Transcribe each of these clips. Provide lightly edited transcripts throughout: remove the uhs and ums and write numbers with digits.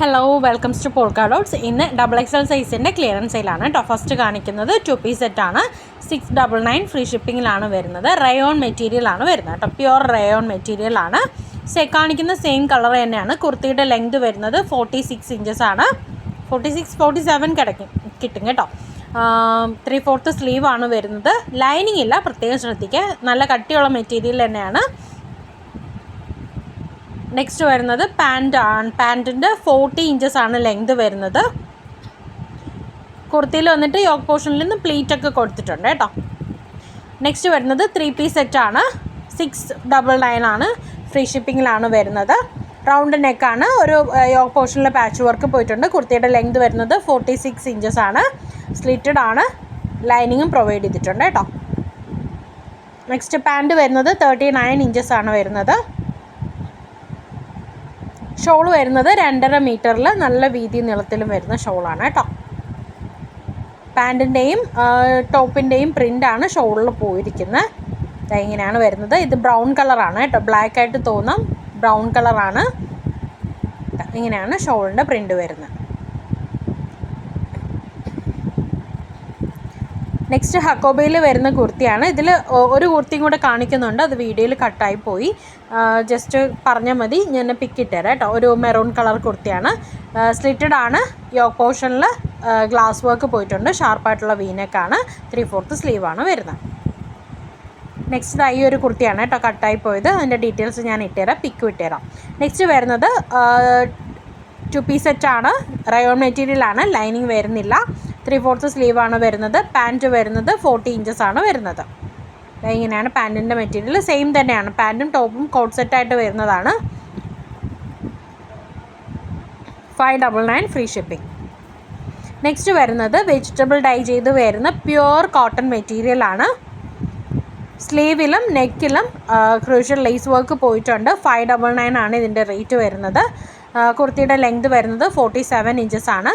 Hello welcomes to polka dots. ഇന്ന് XXL സൈസിൻ്റെ clearance സെയിലാണ് കേട്ടോ. ഫസ്റ്റ് കാണിക്കുന്നത് 2 പീസ് സെറ്റാണ്. 699 ഫ്രീ ഷിപ്പിങ്ങിലാണ് വരുന്നത്. റയോൺ മെറ്റീരിയലാണ് വരുന്നത് കേട്ടോ. പ്യുവർ റയോൺ മെറ്റീരിയലാണ്. കാണിക്കുന്ന സെയിം കളർ തന്നെയാണ്. കുർത്തിയുടെ ലെങ്ത് വരുന്നത് 46 ഇഞ്ചസ് ആണ്. 47 കിട്ടും കേട്ടോ. 3/4 സ്ലീവ് ആണ് വരുന്നത്. ലൈനിങ് ഇല്ല, പ്രത്യേകം ശ്രദ്ധിക്കുക. നല്ല കട്ടിയുള്ള മെറ്റീരിയൽ തന്നെയാണ്. നെക്സ്റ്റ് വരുന്നത് പാൻറ്റിൻ്റെ 40 ഇഞ്ചസ് ആണ് ലെങ്ത് വരുന്നത്. കുർത്തിയിൽ വന്നിട്ട് യോക്ക് പോർഷനിൽ നിന്ന് പ്ലീറ്റൊക്കെ കൊടുത്തിട്ടുണ്ട് കേട്ടോ. നെക്സ്റ്റ് വരുന്നത് 3 പീസ് സെറ്റാണ്. 699 ആണ്. ഫ്രീ ഷിപ്പിങ്ങിലാണ് വരുന്നത്. റൗണ്ട് നെക്കാണ്. ഒരു യോക്ക് പോർഷനിൽ പാച്ച് വർക്ക് പോയിട്ടുണ്ട്. കുർത്തിയുടെ ലെങ്ത് വരുന്നത് 46 ഇഞ്ചസ് ആണ്. സ്ലിറ്റഡ് ആണ്. ലൈനിങ്ങും പ്രൊവൈഡ് ചെയ്തിട്ടുണ്ട് കേട്ടോ. നെക്സ്റ്റ് പാൻറ്റ് വരുന്നത് 39 ഇഞ്ചസ് ആണ് വരുന്നത്. ഷോൾ വരുന്നത് 2.5 മീറ്ററിൽ നല്ല വീതി നീളത്തിലും വരുന്ന ഷോളാണ് കേട്ടോ. പാൻറ്റിൻ്റെയും ടോപ്പിൻ്റെയും പ്രിൻ്റാണ് ഷോളിൽ പോയിരിക്കുന്നത്. ഇങ്ങനെയാണ് വരുന്നത്. ഇത് ബ്രൗൺ കളറാണ് കേട്ടോ. ബ്ലാക്ക് ആയിട്ട് തോന്നാം, ബ്രൗൺ കളറാണ്. ഇങ്ങനെയാണ് ഷോളിൻ്റെ പ്രിൻ്റ് വരുന്നത്. നെക്സ്റ്റ് ഹക്കോബയിൽ വരുന്ന കുർത്തിയാണ്. ഇതിൽ ഒരു കുർത്തിയും കൂടെ കാണിക്കുന്നുണ്ട്, അത് വീഡിയോയിൽ കട്ടായി പോയി. ജസ്റ്റ് പറഞ്ഞാൽ മതി, ഞാൻ പിക്കിട്ടുതരാം കേട്ടോ. ഒരു മെറൂൺ കളർ കുർത്തിയാണ്. സ്ലിറ്റഡ് ആണ്. യോക്ക് പോർഷനിൽ ഗ്ലാസ് വർക്ക് പോയിട്ടുണ്ട്. ഷാർപ്പായിട്ടുള്ള വീനെക്കാണ്. 3/4 സ്ലീവാണ് വരുന്നത്. നെക്സ്റ്റ് ഈ ഒരു കുർത്തിയാണ് കേട്ടോ കട്ടായി പോയത്. അതിൻ്റെ ഡീറ്റെയിൽസ് ഞാൻ ഇട്ടുതരാം, പിക്ക് ഇട്ടുതരാം. നെക്സ്റ്റ് വരുന്നത് 2 പീസ് സെറ്റാണ്. റയോൺ മെറ്റീരിയലാണ്. ലൈനിങ് വരുന്നില്ല. 3/4 സ്ലീവാണ് വരുന്നത്. പാൻറ്റ് വരുന്നത് 40 ഇഞ്ചസ് ആണ് വരുന്നത്. ഇങ്ങനെയാണ് പാൻറ്റിൻ്റെ മെറ്റീരിയൽ. സെയിം തന്നെയാണ്. പാൻറ്റും ടോപ്പും കോട്ട് സെറ്റായിട്ട് വരുന്നതാണ്. 599 ഫ്രീ ഷിപ്പിംഗ്. നെക്സ്റ്റ് വരുന്നത് വെജിറ്റബിൾ ഡൈ ചെയ്ത് വരുന്ന പ്യുവർ കോട്ടൺ മെറ്റീരിയലാണ്. സ്ലീവിലും നെക്കിലും ക്രൂഷ്യൽ ലേസ് വർക്ക് പോയിട്ടുണ്ട്. 599 ആണ് ഇതിൻ്റെ റേറ്റ് വരുന്നത്. കുർത്തിയുടെ ലെങ്ത് വരുന്നത് 47 ഇഞ്ചസ് ആണ്.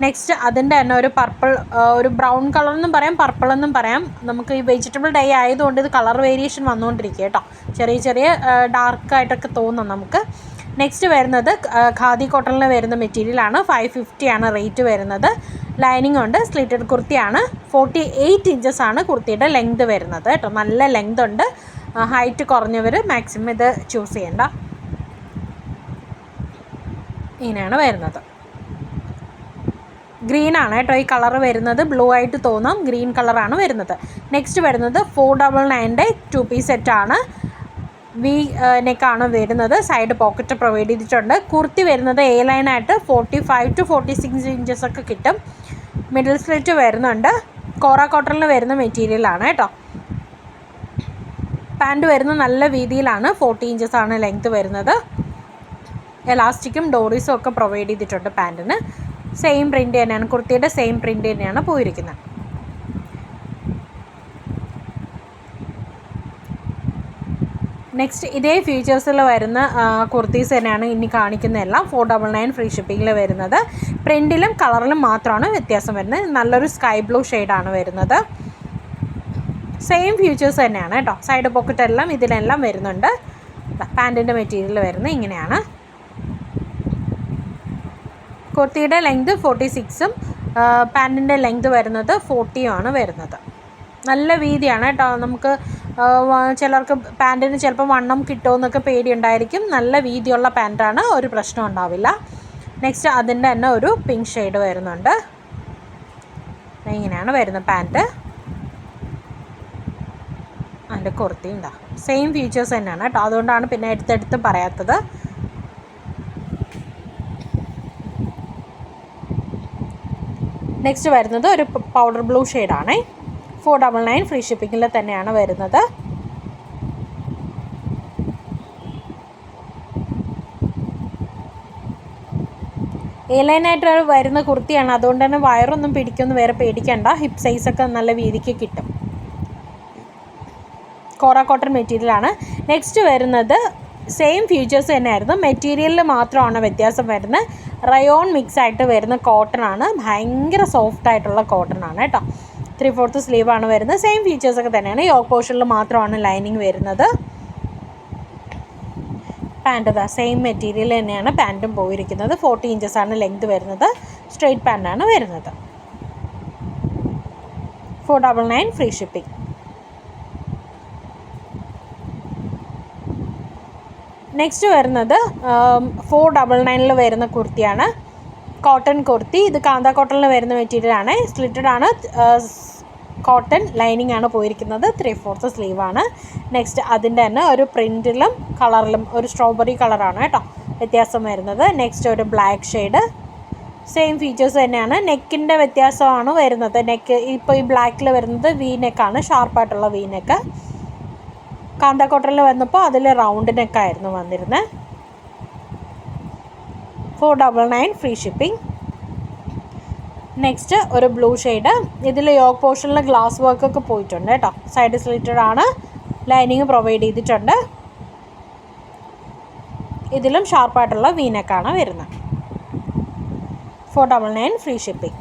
നെക്സ്റ്റ് അതിൻ്റെ തന്നെ ഒരു പർപ്പിൾ, ഒരു ബ്രൗൺ കളറെന്നും പറയാം, പർപ്പിളെന്നും പറയാം. നമുക്ക് ഈ വെജിറ്റബിൾ ഡൈ ആയതുകൊണ്ട് ഇത് കളർ വേരിയേഷൻ വന്നുകൊണ്ടിരിക്കുക കേട്ടോ. ചെറിയ ഡാർക്കായിട്ടൊക്കെ തോന്നും നമുക്ക്. നെക്സ്റ്റ് വരുന്നത് ഖാദി കോട്ടണിൽ വരുന്ന മെറ്റീരിയലാണ്. 550 ആണ് റേറ്റ് വരുന്നത്. ലൈനിങ് ഉണ്ട്. സ്ലിറ്റഡ് കുർത്തിയാണ്. 48 ഇഞ്ചസ് ആണ് കുർത്തിയുടെ ലെങ്ത് വരുന്നത് കേട്ടോ. നല്ല ലെങ്ത് ഉണ്ട്. ഹൈറ്റ് കുറഞ്ഞവർ മാക്സിമം ഇത് ചൂസ് ചെയ്യണ്ട. ഇങ്ങനെയാണ് വരുന്നത്. ഗ്രീൻ ആണ് കേട്ടോ ഈ കളർ വരുന്നത്. ബ്ലൂ ആയിട്ട് തോന്നാം, ഗ്രീൻ കളറാണ് വരുന്നത്. നെക്സ്റ്റ് വരുന്നത് 499 2 പീസ് സെറ്റാണ്. വി നെക്കാണ് വരുന്നത്. സൈഡ് പോക്കറ്റ് പ്രൊവൈഡ് ചെയ്തിട്ടുണ്ട്. കുർത്തി വരുന്നത് എ ലൈനായിട്ട് 45 to 46 ഇഞ്ചസ് ഒക്കെ കിട്ടും. മിഡിൽ സ്ലിറ്റ് വരുന്നുണ്ട്. കോറ കോട്ടണിൽ വരുന്ന മെറ്റീരിയലാണ് കേട്ടോ. പാൻറ്റ് വരുന്നത് നല്ല വീതിയിലാണ്. 40 ഇഞ്ചസ് ആണ് ലെങ്ത് വരുന്നത്. എലാസ്റ്റിക്കും ഡോറീസും ഒക്കെ പ്രൊവൈഡ് ചെയ്തിട്ടുണ്ട് പാൻറ്റിന്. സെയിം പ്രിൻ്റ് തന്നെയാണ്. കുർത്തിയുടെ സെയിം പ്രിൻ്റ് തന്നെയാണ് പോയിരിക്കുന്നത്. നെക്സ്റ്റ് ഇതേ ഫീച്ചേഴ്സിൽ വരുന്ന കുർത്തീസ് തന്നെയാണ് ഇനി കാണിക്കുന്നതെല്ലാം. 499 ഫ്രീ ഷിപ്പിങ്ങിൽ വരുന്നത്. പ്രിൻറ്റിലും കളറിലും മാത്രമാണ് വ്യത്യാസം വരുന്നത്. നല്ലൊരു സ്കൈ ബ്ലൂ ഷെയ്ഡാണ് വരുന്നത്. സെയിം ഫീച്ചേഴ്സ് തന്നെയാണ് കേട്ടോ. സൈഡ് പോക്കറ്റ് എല്ലാം ഇതിലെല്ലാം വരുന്നുണ്ട്. പാൻറ്റിൻ്റെ മെറ്റീരിയൽ വരുന്നത് ഇങ്ങനെയാണ്. കുർത്തിയുടെ ലെങ്ത് 46ഉം പാൻറ്റിൻ്റെ ലെങ്ത് വരുന്നത് 40 ആണ് വരുന്നത്. നല്ല വീതിയാണ് കേട്ടോ. നമുക്ക് ചിലർക്ക് പാൻറ്റിന് ചിലപ്പോൾ വണ്ണം കിട്ടുമെന്നൊക്കെ പേടിയുണ്ടായിരിക്കും. നല്ല വീതിയുള്ള പാൻറ്റാണ്, ഒരു പ്രശ്നം ഉണ്ടാവില്ല. നെക്സ്റ്റ് അതിൻ്റെ തന്നെ ഒരു പിങ്ക് ഷെയ്ഡ് വരുന്നുണ്ട്. ഇങ്ങനെയാണ് വരുന്നത് പാൻറ്റ്. അതിൻ്റെ കുർത്തി ഉണ്ടാ സെയിം ഫീച്ചേഴ്സ് തന്നെയാണ് കേട്ടോ. അതുകൊണ്ടാണ് പിന്നെ എടുത്തെടുത്ത് പറയാത്തത്. നെക്സ്റ്റ് വരുന്നത് ഒരു പൗഡർ ബ്ലൂ ഷെയ്ഡാണ്. 499 ഫ്രീ ഷിപ്പിങ്ങിൽ തന്നെയാണ് വരുന്നത്. എ ലൈനായിട്ട് വരുന്ന കുർത്തിയാണ്. അതുകൊണ്ട് തന്നെ വയറൊന്നും പിടിക്കുമെന്ന് വേറെ പേടിക്കേണ്ട. ഹിപ്പ് സൈസൊക്കെ നല്ല വീതിക്ക് കിട്ടും. കോറ കോട്ടൺ മെറ്റീരിയലാണ്. നെക്സ്റ്റ് വരുന്നത് സെയിം ഫീച്ചേഴ്സ് തന്നെയായിരുന്നു. മെറ്റീരിയലിൽ മാത്രമാണ് വ്യത്യാസം വരുന്നത്. റയോൺ മിക്സ് ആയിട്ട് വരുന്ന കോട്ടൺ ആണ്. ഭയങ്കര സോഫ്റ്റ് ആയിട്ടുള്ള കോട്ടൺ ആണ് കേട്ടോ. 3/4 സ്ലീവാണ് വരുന്നത്. സെയിം ഫീച്ചേഴ്സൊക്കെ തന്നെയാണ്. യോക്ക് പോർഷനിൽ മാത്രമാണ് ലൈനിങ് വരുന്നത്. പാൻറ് ഇതാ സെയിം മെറ്റീരിയൽ തന്നെയാണ് പാൻറ്റും പോയിരിക്കുന്നത്. 40 ഇഞ്ചസാണ് ലെങ്ത് വരുന്നത്. സ്ട്രെയിറ്റ് പാൻറ്റാണ് വരുന്നത്. 499 ഫ്രീ ഷിപ്പിംഗ്. നെക്സ്റ്റ് വരുന്നത് 499 വരുന്ന കുർത്തിയാണ്. കോട്ടൺ കുർത്തി. ഇത് കാന്ത കോട്ടണിൽ വരുന്ന മെറ്റീരിയലാണ്. സ്ലിറ്റഡ് ആണ്. കോട്ടൺ ലൈനിങ് ആണ് പോയിരിക്കുന്നത്. 3/4 സ്ലീവാണ്. നെക്സ്റ്റ് അതിൻ്റെ തന്നെ ഒരു പ്രിൻറ്റിലും കളറിലും ഒരു സ്ട്രോബെറി കളറാണ് കേട്ടോ വ്യത്യാസം വരുന്നത്. നെക്സ്റ്റ് ഒരു ബ്ലാക്ക് ഷെയ്ഡ്. സെയിം ഫീച്ചേഴ്സ് തന്നെയാണ്. നെക്കിൻ്റെ വ്യത്യാസമാണ് വരുന്നത്. നെക്ക് ഇപ്പോൾ ഈ ബ്ലാക്കിൽ വരുന്നത് വി നെക്കാണ്, ഷാർപ്പായിട്ടുള്ള വി നെക്ക്. കാന്ത കോട്ടണിൽ വന്നപ്പോൾ അതിൽ റൗണ്ട് നെക്കായിരുന്നു വന്നിരുന്നത്. 499 ഫ്രീ ഷിപ്പിംഗ്. നെക്സ്റ്റ് ഒരു ബ്ലൂ ഷെയ്ഡ്. ഇതിൽ യോക്ക് പോർഷനിൽ ഗ്ലാസ് വർക്കൊക്കെ പോയിട്ടുണ്ട് കേട്ടോ. സൈഡ് സ്ലിറ്റഡ് ആണ്. ലൈനിങ് പ്രൊവൈഡ് ചെയ്തിട്ടുണ്ട്. ഇതിലും ഷാർപ്പായിട്ടുള്ള വീനക്കാണ് വരുന്നത്. 499 ഫ്രീ ഷിപ്പിംഗ്.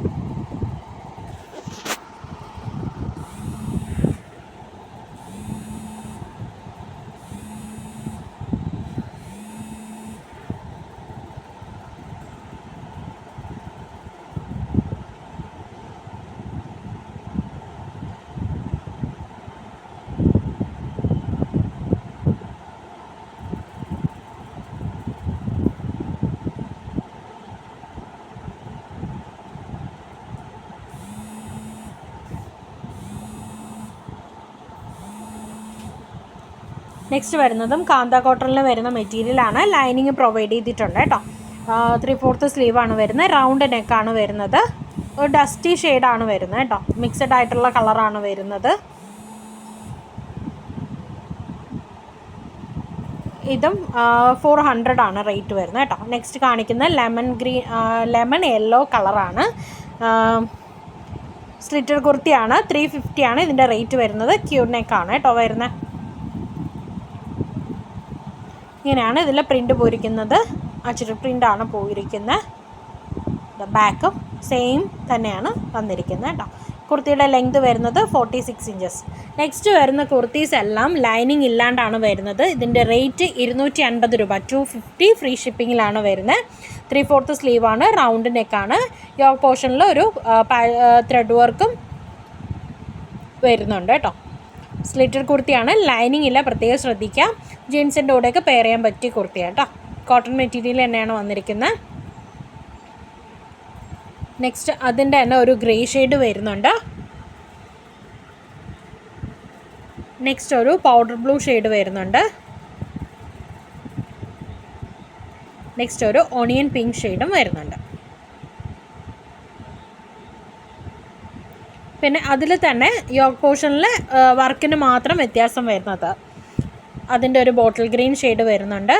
നെക്സ്റ്റ് വരുന്നതും കാന്ത കോട്ടണിൽ വരുന്ന മെറ്റീരിയലാണ്. ലൈനിങ് പ്രൊവൈഡ് ചെയ്തിട്ടുണ്ട് കേട്ടോ. 3/4 സ്ലീവാണ് വരുന്നത്. റൗണ്ട് നെക്കാണ് വരുന്നത്. ഒരു ഡസ്റ്റി ഷെയ്ഡാണ് വരുന്നത് കേട്ടോ. മിക്സഡ് ആയിട്ടുള്ള കളറാണ് വരുന്നത്. ഇതും 400 ആണ് റേറ്റ് വരുന്നത് കേട്ടോ. നെക്സ്റ്റ് കാണിക്കുന്ന ലെമൺ യെല്ലോ കളറാണ്. സ്ലിറ്റഡ് കുർത്തിയാണ്. 350 ആണ് ഇതിൻ്റെ റേറ്റ് വരുന്നത്. ക്യൂ നെക്കാണ് കേട്ടോ വരുന്നത്. ഇങ്ങനെയാണ് ഇതിൽ പ്രിൻ്റ് പോയിരിക്കുന്നത്. അച്ചിരി പ്രിൻ്റാണ് പോയിരിക്കുന്നത്. ബാക്കും സെയിം തന്നെയാണ് വന്നിരിക്കുന്നത് കേട്ടോ. കുർത്തിയുടെ ലെങ്ത് വരുന്നത് 46 ഇഞ്ചസ്. നെക്സ്റ്റ് വരുന്ന കുർത്തീസ് എല്ലാം ലൈനിങ് ഇല്ലാണ്ടാണ് വരുന്നത്. ഇതിൻ്റെ റേറ്റ് 250 രൂപ. 250 ഫ്രീ ഷിപ്പിങ്ങിലാണ് വരുന്നത്. 3/4 സ്ലീവാണ്. റൗണ്ട് നെക്കാണ്. യോക്ക് പോർഷനിൽ ഒരു ത്രെഡ് വർക്കും വരുന്നുണ്ട് കേട്ടോ. സ്ലിറ്റഡ് കുർത്തിയാണ്. ലൈനിങ് ഇല്ല, പ്രത്യേകം ശ്രദ്ധിക്കാം. ജീൻസിൻ്റെ കൂടെയൊക്കെ പെയർ ചെയ്യാൻ പറ്റിയ കുർത്തിയാണ് കേട്ടോ. കോട്ടൺ മെറ്റീരിയൽ തന്നെയാണ് വന്നിരിക്കുന്നത്. നെക്സ്റ്റ് അതിൻ്റെ തന്നെ ഒരു ഗ്രേ ഷെയ്ഡ് വരുന്നുണ്ട്. നെക്സ്റ്റ് ഒരു പൗഡർ ബ്ലൂ ഷെയ്ഡ് വരുന്നുണ്ട്. നെക്സ്റ്റ് ഒരു ഓണിയൻ പിങ്ക് ഷെയ്ഡും വരുന്നുണ്ട്. പിന്നെ അതിൽ തന്നെ യോക്ക് പോർഷനിൽ വർക്കിന് മാത്രം വ്യത്യാസം വരുന്നത്. അതിൻ്റെ ഒരു ബോട്ടിൽ ഗ്രീൻ ഷെയ്ഡ് വരുന്നുണ്ട്.